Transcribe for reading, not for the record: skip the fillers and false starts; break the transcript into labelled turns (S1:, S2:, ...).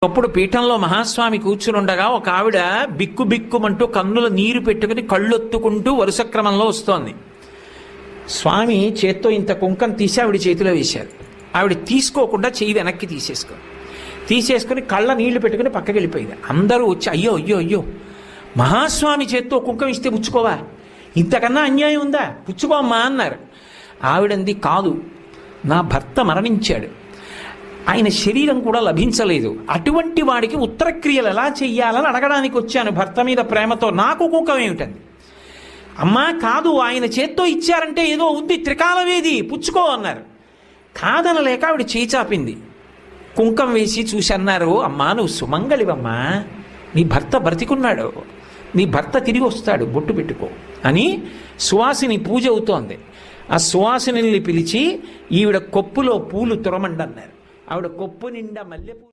S1: అప్పుడు పీఠంలో మహాస్వామి కూర్చునుండగా ఒక ఆవిడ బిక్కు బిక్కుమంటూ కన్నుల నీరు పెట్టుకుని కళ్ళొత్తుకుంటూ వరుస క్రమంలో వస్తోంది. స్వామి చేత్తో ఇంత కుంకం తీసి ఆవిడ చేతిలో వేశారు. ఆవిడ తీసుకోకుండా చెయ్యి వెనక్కి తీసేసుకొని కళ్ళ నీళ్లు పెట్టుకుని పక్కకి వెళ్ళిపోయింది. అందరూ వచ్చి అయ్యో అయ్యో అయ్యో మహాస్వామి చేత్తో కుంకం ఇస్తే పుచ్చుకోవా, ఇంతకన్నా అన్యాయం ఉందా, పుచ్చుకోమ్మా అన్నారు. ఆవిడంది కాదు, నా భర్త మరణించాడు, ఆయన శరీరం కూడా లభించలేదు, అటువంటి వాడికి ఉత్తరక్రియలు ఎలా చెయ్యాలని అడగడానికి వచ్చాను భర్త మీద ప్రేమతో, నాకు కుంకం ఏమిటండి. అమ్మా కాదు, ఆయన చేత్తో ఇచ్చారంటే ఏదో ఉంది, త్రికాలవేది, పుచ్చుకో అన్నారు. కాదనలేక ఆవిడ చేయి చాపింది. కుంకం వేసి చూసి అన్నారు, అమ్మా నువ్వు సుమంగళివమ్మా, నీ భర్త బ్రతికున్నాడు, నీ భర్త తిరిగి వస్తాడు, బొట్టు పెట్టుకో అని సువాసిని పూజ అవుతోంది. ఆ సువాసిని పిలిచి ఈవిడ కొప్పులో పూలు తురమండన్నారు. ఆవిడ కొప్పు నిండా మల్లెపూలు